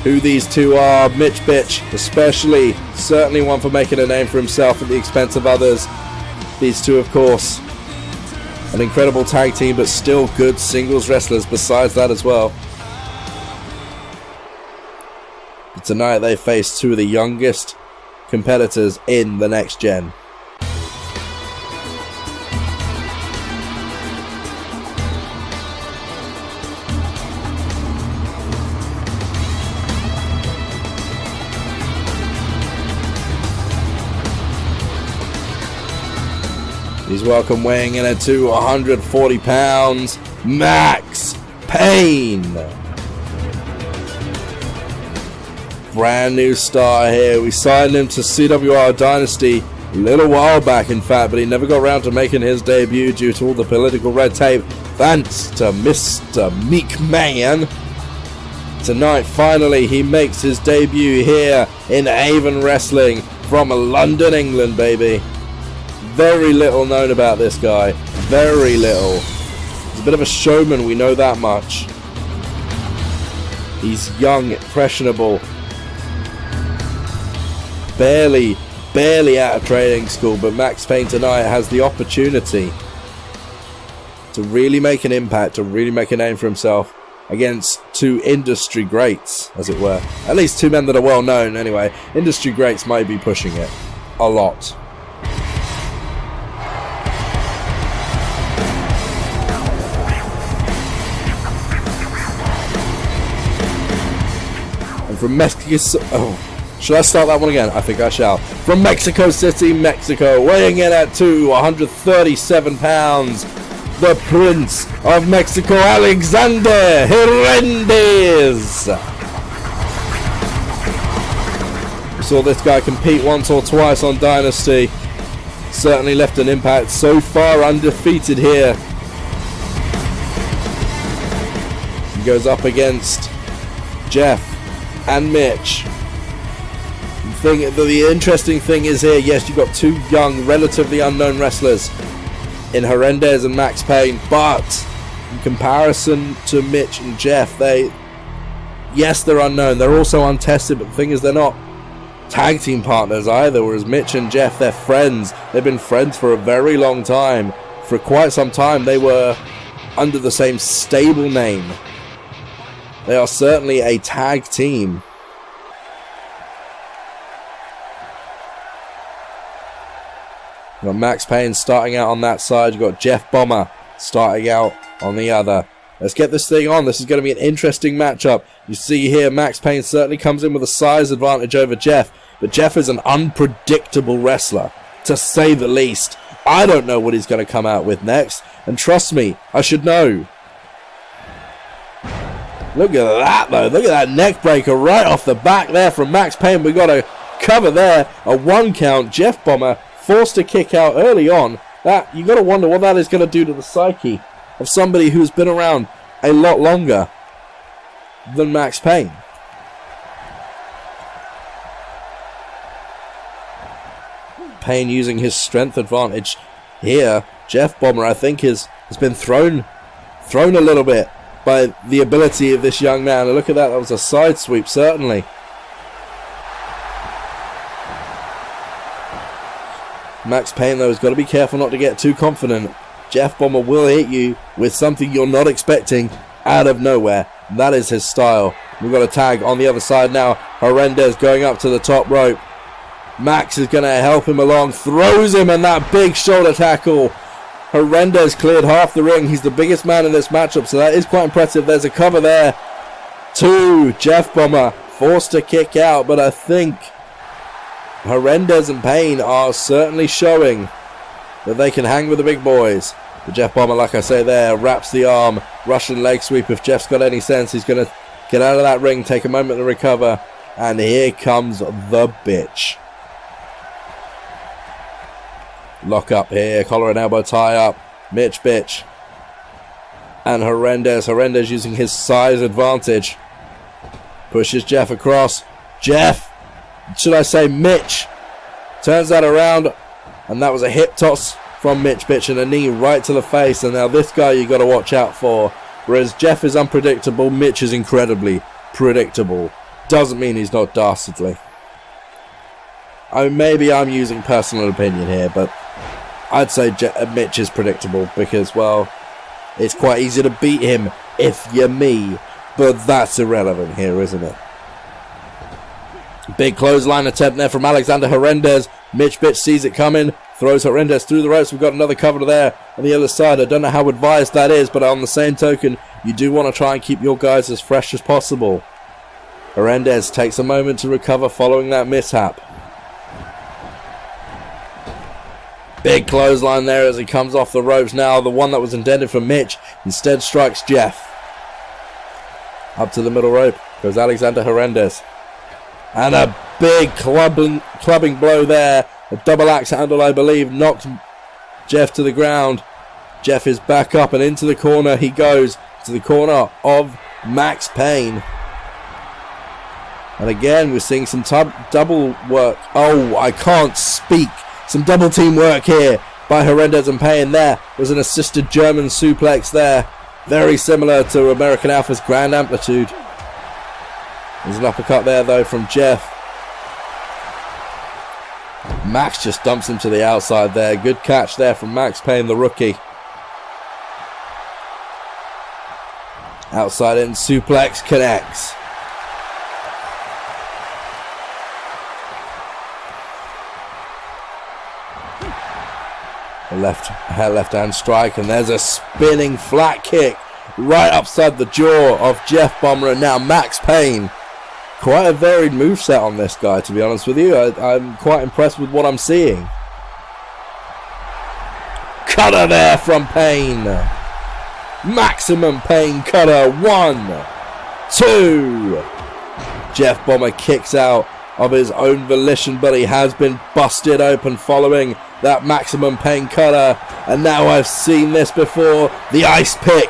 who these two are. Mitch Bitch especially, certainly one for making a name for himself at the expense of others. These two, of course, an incredible tag team, but still good singles wrestlers besides that as well. But tonight they face 2 of the youngest competitors in the next gen. He's welcome, weighing in at 240 pounds, Max Payne. Brand new star here. We signed him to CWR Dynasty a little while back, in fact, but he never got around to making his debut due to all the political red tape. Thanks to Mr. Meek Man. Tonight, finally, he makes his debut here in Avon Wrestling from London, England, baby. Very little known about this guy. Very little. He's a bit of a showman, we know that much. He's young, impressionable. Barely out of training school, but Max Payne tonight has the opportunity to really make an impact, to really make a name for himself against 2 industry greats, as it were. At least 2 men that are well known anyway. Industry greats might be pushing it a lot. And from Mexico... should I start that one again? I think I shall. From Mexico City, Mexico, weighing in at 137 pounds, the Prince of Mexico, Alexander Hernandez. We saw this guy compete once or twice on Dynasty. Certainly left an impact. So far undefeated here. He goes up against Jeff and Mitch. The interesting thing is here, yes, you've got two young, relatively unknown wrestlers in Horrendez and Max Payne, but in comparison to Mitch and Jeff, yes, they're unknown. They're also untested, but the thing is, they're not tag team partners either, whereas Mitch and Jeff, they're friends. They've been friends for a very long time. For quite some time, they were under the same stable name. They are certainly a tag team. You've got Max Payne starting out on that side. You've got Jeffbomber starting out on the other. Let's get this thing on. This is going to be an interesting matchup. You see here, Max Payne certainly comes in with a size advantage over Jeff. But Jeff is an unpredictable wrestler, to say the least. I don't know what he's going to come out with next. And trust me, I should know. Look at that, though. Look at that neck breaker right off the back there from Max Payne. We got a cover there. A 1 count. Jeffbomber forced to kick out early on. That, you got to wonder what that is going to do to the psyche of somebody who's been around a lot longer than Max Payne. Payne using his strength advantage here. Jeffbomber, I think, has been thrown a little bit by the ability of this young man. And look at that. That was a side sweep, certainly. Max Payne, though, has got to be careful not to get too confident. Jeffbomber will hit you with something you're not expecting out of nowhere. That is his style. We've got a tag on the other side now. Horrendez going up to the top rope. Max is going to help him along. Throws him, and that big shoulder tackle. Horrendez cleared half the ring. He's the biggest man in this matchup, so that is quite impressive. There's a cover there. 2. Jeffbomber forced to kick out, but I think Horrendez and Payne are certainly showing that they can hang with the big boys. The Jeffbomber, like I say there, wraps the arm. Russian leg sweep. If Jeff's got any sense, he's going to get out of that ring, take a moment to recover. And here comes the bitch. Lock up here. Collar and elbow tie up. Mitch bitch. And Horrendez. Horrendez using his size advantage. Pushes Jeff across. Jeff. Should I say Mitch? Turns that around. And that was a hip toss from Mitch bitch and a knee right to the face. And now this guy you got to watch out for. Whereas Jeff is unpredictable, Mitch is incredibly predictable. Doesn't mean he's not dastardly. I mean, maybe I'm using personal opinion here, but I'd say Mitch is predictable because, well, it's quite easy to beat him if you're me. But that's irrelevant here, isn't it? Big clothesline attempt there from Alexander Horrendez. Mitch bitch sees it coming. Throws Horrendez through the ropes. We've got another cover there on the other side. I don't know how advised that is, but on the same token, you do want to try and keep your guys as fresh as possible. Horrendez takes a moment to recover following that mishap. Big clothesline there as he comes off the ropes now. The one that was intended for Mitch instead strikes Jeff. Up to the middle rope goes Alexander Horrendez. And a big clubbing blow there. A double axe handle, I believe, knocked Jeff to the ground. Jeff is back up and into the corner. He goes to the corner of Max Payne. And again, we're seeing some double work. Oh, I can't speak. Some double team work here by Horrendez and Payne. There was an assisted German suplex there. Very similar to American Alpha's Grand Amplitude. There's an uppercut there, though, from Jeff. Max just dumps him to the outside there. Good catch there from Max Payne, the rookie. Outside in suplex connects. A left hand strike, and there's a spinning flat kick right upside the jaw of Jeffbomber, and now Max Payne. Quite a varied moveset on this guy, to be honest with you. I'm quite impressed with what I'm seeing. Cutter there from Payne. Maximum Payne cutter. 1, 2. Jeffbomber kicks out of his own volition, but he has been busted open following that Maximum Payne cutter. And now I've seen this before. The ice pick.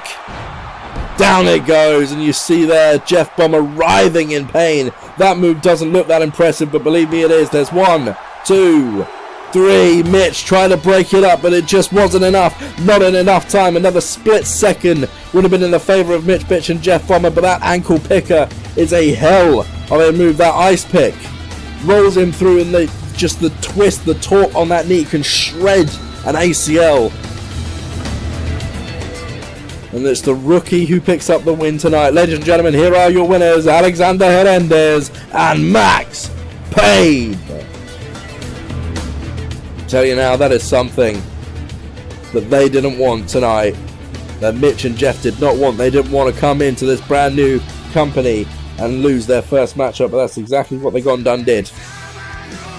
Down it goes, and you see there Jeffbomber writhing in pain. That move doesn't look that impressive, but believe me, it is. There's 1, 2, 3. Mitch trying to break it up, but it just wasn't enough. Not in enough time. Another split second would have been in the favor of Mitch Bitch and Jeffbomber, but that ankle picker is a hell of a move. That ice pick rolls him through, and the twist, the torque on that knee can shred an ACL. And it's the rookie who picks up the win tonight. Ladies and gentlemen, here are your winners, Alexander Hernandez and Max Payne. Tell you now, that is something that they didn't want tonight. That Mitch and Jeff did not want. They didn't want to come into this brand new company and lose their first matchup, but that's exactly what they got and done did.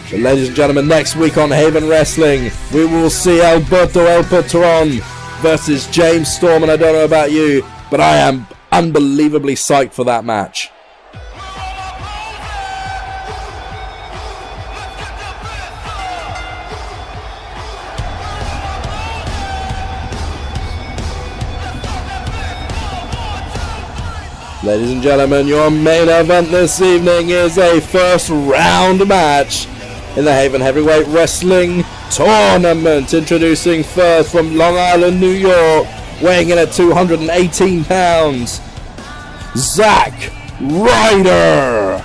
So ladies and gentlemen, next week on Haven Wrestling, we will see Alberto El Patron versus James Storm, and I don't know about you, but I am unbelievably psyched for that match. Ladies and gentlemen, your main event this evening is a first round match in the Haven Heavyweight Wrestling Tournament. Introducing first from Long Island, New York, weighing in at 218 pounds, Zack Ryder.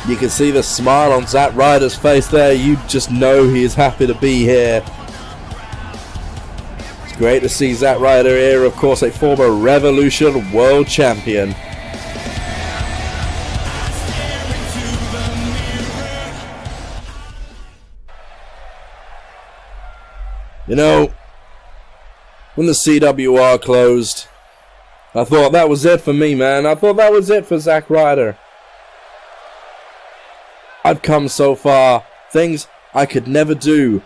You can see the smile on Zack Ryder's face there. You just know he is happy to be here. It's great to see Zack Ryder here, of course, a former Revolution World Champion. You know, when the CWR closed, I thought that was it for me, man. I thought that was it for Zack Ryder. I've come so far. Things I could never do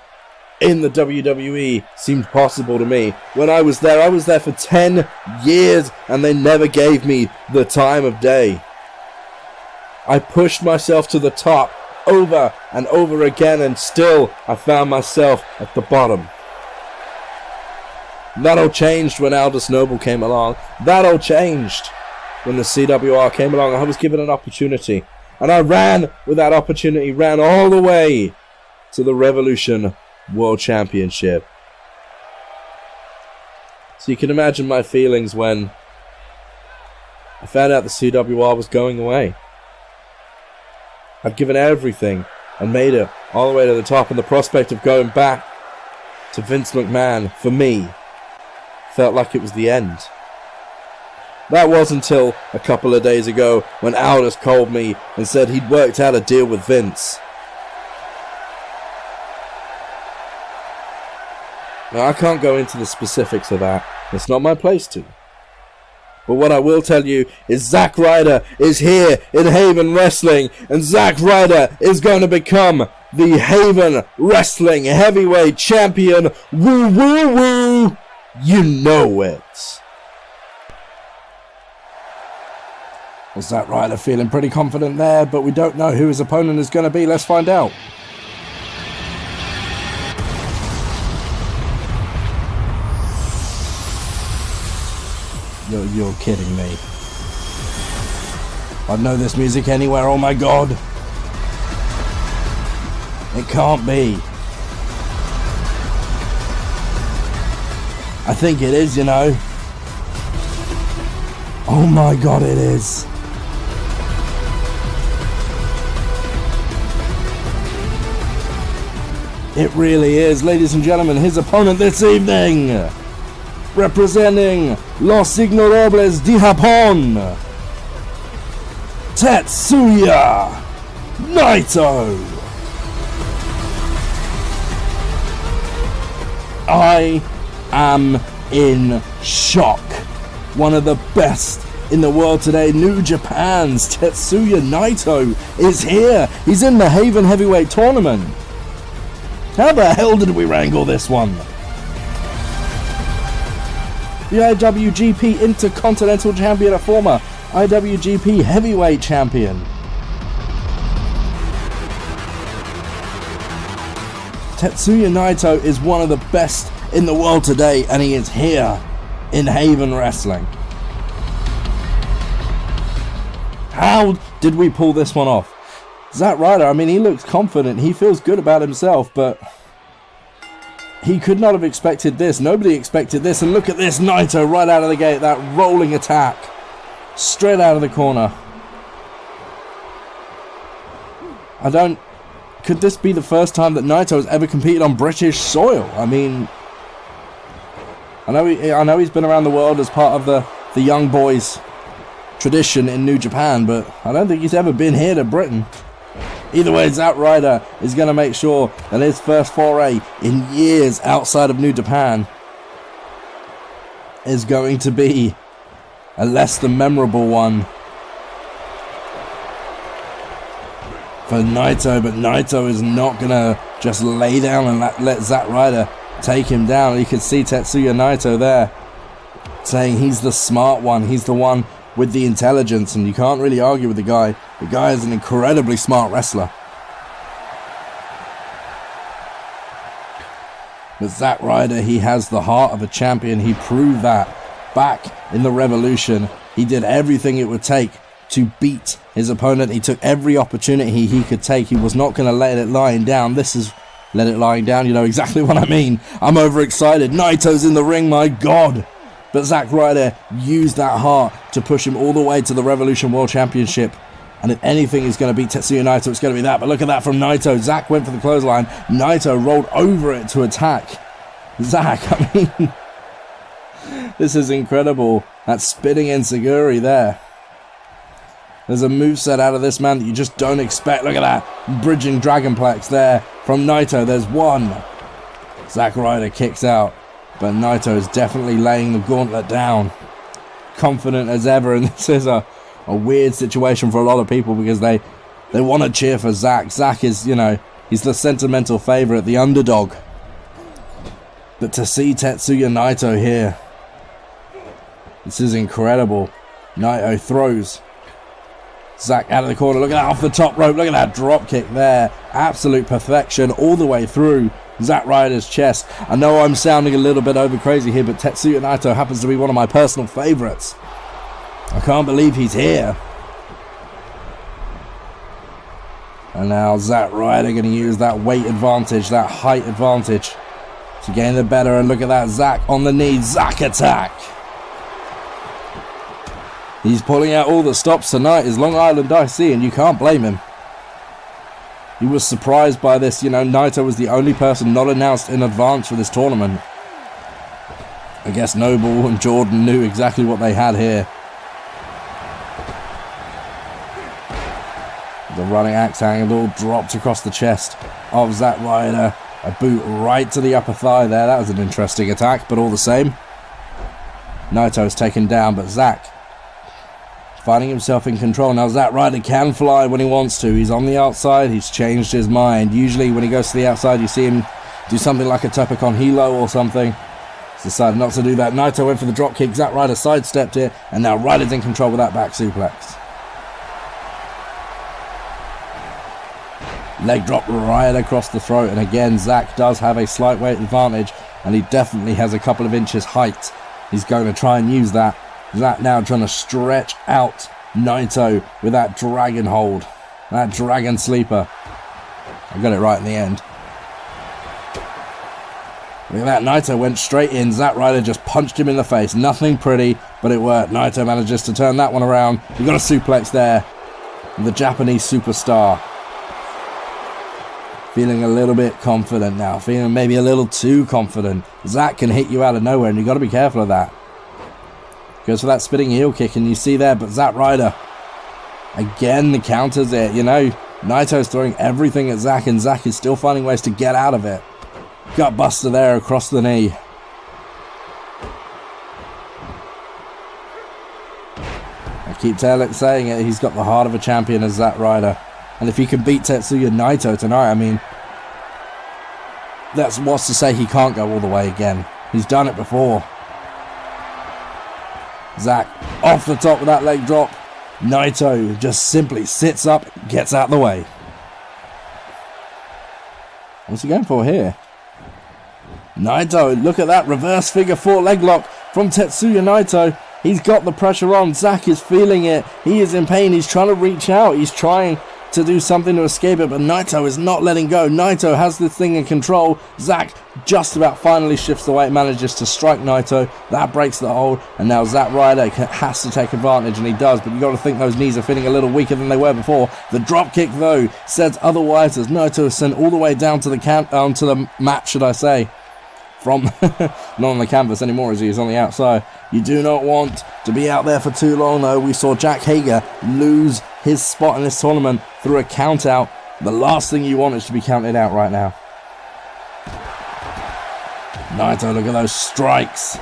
in the WWE seemed possible to me. When I was there for 10 years, and they never gave me the time of day. I pushed myself to the top over and over again, and still I found myself at the bottom. That all changed when Aldous Noble came along. That all changed when the CWR came along. I was given an opportunity, and I ran with that opportunity, ran all the way to the Revolution World Championship. So you can imagine my feelings when I found out the CWR was going away. I'd given everything and made it all the way to the top, and the prospect of going back to Vince McMahon, for me, felt like it was the end. That was until a couple of days ago when Aldous called me and said he'd worked out a deal with Vince. Now, I can't go into the specifics of that. It's not my place to. But what I will tell you is Zack Ryder is here in Haven Wrestling, and Zack Ryder is going to become the Haven Wrestling Heavyweight Champion. Woo, woo, woo! You know it. Well, Zack Ryder feeling pretty confident there, but we don't know who his opponent is going to be. Let's find out. You're kidding me. I'd know this music anywhere, oh my god. It can't be. I think it is, you know. Oh my god, it is. It really is. Ladies and gentlemen, his opponent this evening, representing Los Ignorables de Japón, Tetsuya Naito. I am in shock. One of the best in the world today, New Japan's Tetsuya Naito, is here. He's in the Haven Heavyweight Tournament. How the hell did we wrangle this one? The IWGP Intercontinental Champion, a former IWGP Heavyweight Champion. Tetsuya Naito is one of the best in the world today, and he is here in Haven Wrestling. How did we pull this one off? Zack Ryder, I mean, he looks confident. He feels good about himself, but he could not have expected this. Nobody expected this. And look at this, Naito right out of the gate. That rolling attack. Straight out of the corner. Could this be the first time that Naito has ever competed on British soil? I mean, I know he's been around the world as part of the young boys tradition in New Japan, but I don't think he's ever been here to Britain. Either way, Zack Ryder is going to make sure that his first foray in years outside of New Japan is going to be a less than memorable one for Naito, but Naito is not going to just lay down and let Zack Ryder take him down. You can see Tetsuya Naito there saying he's the smart one, he's the one with the intelligence, and you can't really argue with the guy. The guy is an incredibly smart wrestler. But Zack Ryder, he has the heart of a champion. He proved that back in the Revolution. He did everything it would take to beat his opponent. He took every opportunity he could take. He was not going to let it lying down. This is let it lying down. You know exactly what I mean. I'm overexcited. Naito's in the ring, my God. But Zack Ryder used that heart to push him all the way to the Revolution World Championship. And if anything is going to beat Tetsuya Naito, it's going to be that. But look at that from Naito. Zack went for the clothesline. Naito rolled over it to attack Zack. I mean, this is incredible. That spinning enziguri there. There's a moveset out of this man that you just don't expect. Look at that. Bridging Dragonplex there from Naito. There's one. Zack Ryder kicks out. But Naito is definitely laying the gauntlet down. Confident as ever. And this is a weird situation for a lot of people because they want to cheer for Zack. Zack is, you know, he's the sentimental favourite, the underdog. But to see Tetsuya Naito here, this is incredible. Naito throws Zack out of the corner. Look at that off the top rope. Look at that drop kick there. Absolute perfection all the way through Zack Ryder's chest. I know I'm sounding a little bit over crazy here, but Tetsuya Naito happens to be one of my personal favourites. I can't believe he's here. And now Zack Ryder going to use that weight advantage, that height advantage to gain the better. And look at that, Zack on the knee. Zack attack. He's pulling out all the stops tonight. His Long Island IC, and you can't blame him. He was surprised by this. You know, Naito was the only person not announced in advance for this tournament. I guess Noble and Jordan knew exactly what they had here. The running axe handle dropped across the chest of Zack Ryder. A boot right to the upper thigh there. That was an interesting attack, but all the same, Naito's taken down, but Zack finding himself in control. Now Zack Ryder can fly when he wants to. He's on the outside. He's changed his mind. Usually when he goes to the outside, you see him do something like a Topicon Hilo or something. He's decided not to do that. Naito went for the drop kick. Zack Ryder sidestepped it, and now Ryder's in control with that back suplex. Leg drop right across the throat, and again Zack does have a slight weight advantage, and he definitely has a couple of inches height. He's going to try and use that. Zack now trying to stretch out Naito with that dragon hold, that dragon sleeper. I got it right in the end. Look at that, Naito went straight in. Zack Ryder just punched him in the face. Nothing pretty, but it worked. Naito manages to turn that one around. You got a suplex there. The Japanese superstar. Feeling a little bit confident now. Feeling maybe a little too confident. Zack can hit you out of nowhere, and you got to be careful of that. Goes for that spinning heel kick, and you see there, but Zack Ryder again counters it. You know, Naito's throwing everything at Zack, and Zack is still finding ways to get out of it. Gut buster there across the knee. I keep saying it, he's got the heart of a champion as Zack Ryder. And if he can beat Tetsuya Naito tonight, I mean, that's what's to say he can't go all the way again. He's done it before. Zack off the top of that leg drop. Naito just simply sits up, gets out of the way. What's he going for here? Naito, look at that reverse figure 4 leg lock from Tetsuya Naito. He's got the pressure on. Zack is feeling it. He is in pain. He's trying to reach out. He's trying to do something to escape it, but Naito is not letting go. Naito has this thing in control. Zack just about finally shifts the weight, manages to strike Naito. That breaks the hold, and now Zack Ryder has to take advantage, and he does, but you got to think those knees are feeling a little weaker than they were before. The drop kick, though, says otherwise, as Naito is sent all the way down to the mat, should I say. From not on the canvas anymore, as he is on the outside. You do not want to be out there for too long, though. We saw Jack Hager lose his spot in this tournament through a count out. The last thing you want is to be counted out right now. Naito, look at those strikes.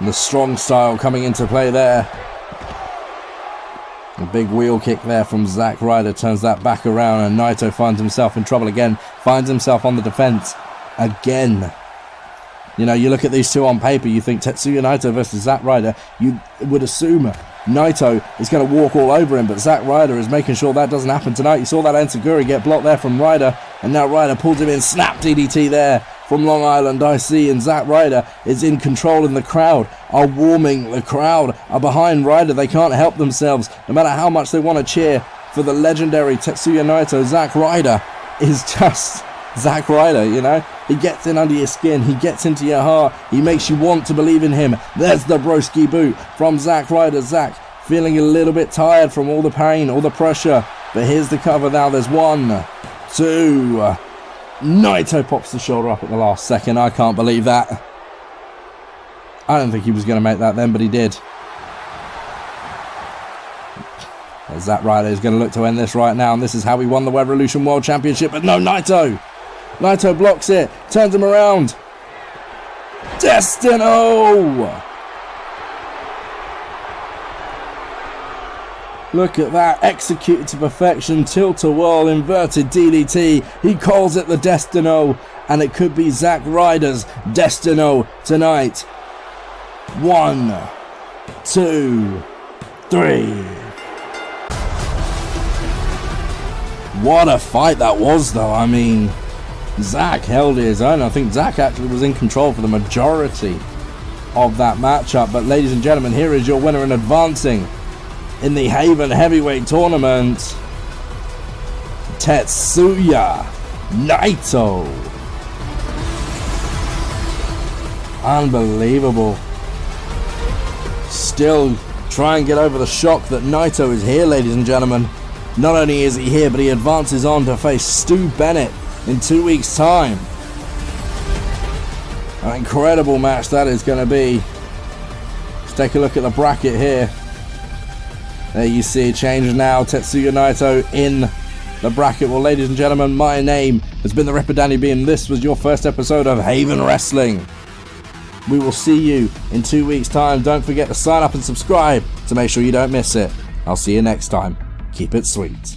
And the strong style coming into play there. A big wheel kick there from Zack Ryder turns that back around, and Naito finds himself in trouble again. Finds himself on the defense again. You know, you look at these two on paper, you think Tetsuya Naito versus Zack Ryder, you would assume Naito is going to walk all over him, but Zack Ryder is making sure that doesn't happen tonight. You saw that Enziguri get blocked there from Ryder, and now Ryder pulls him in, snap DDT there from Long Island IC, and Zack Ryder is in control, and the crowd are warming. The crowd are behind Ryder. They can't help themselves. No matter how much they want to cheer for the legendary Tetsuya Naito, Zack Ryder is just Zack Ryder, you know. He gets in under your skin. He gets into your heart. He makes you want to believe in him. There's the broski boot from Zack Ryder. Zack feeling a little bit tired from all the pain, all the pressure. But here's the cover now. There's 1, 2. Naito pops the shoulder up at the last second. I can't believe that. I don't think he was going to make that then, but he did. Zack Ryder is going to look to end this right now, and this is how he won the Revolution World Championship. But no, Naito blocks it, turns him around. Destino! Look at that, executed to perfection, tilt-a-whirl, inverted DDT. He calls it the Destino, and it could be Zack Ryder's Destino tonight. 1, 2, 3. What a fight that was, though. I mean, Zack held his own. I think Zack actually was in control for the majority of that matchup. But ladies and gentlemen, here is your winner and advancing in the Haven Heavyweight Tournament, Tetsuya Naito. Unbelievable. Still try and get over the shock that Naito is here, ladies and gentlemen. Not only is he here, but he advances on to face Stu Bennett in 2 weeks' time. An incredible match that is going to be. Let's take a look at the bracket here. There you see it changes now. Tetsuya Naito in the bracket. Well, ladies and gentlemen, my name has been the Ripper Danny B, and this was your first episode of Haven Wrestling. We will see you in 2 weeks' time. Don't forget to sign up and subscribe to make sure you don't miss it. I'll see you next time. Keep it sweet.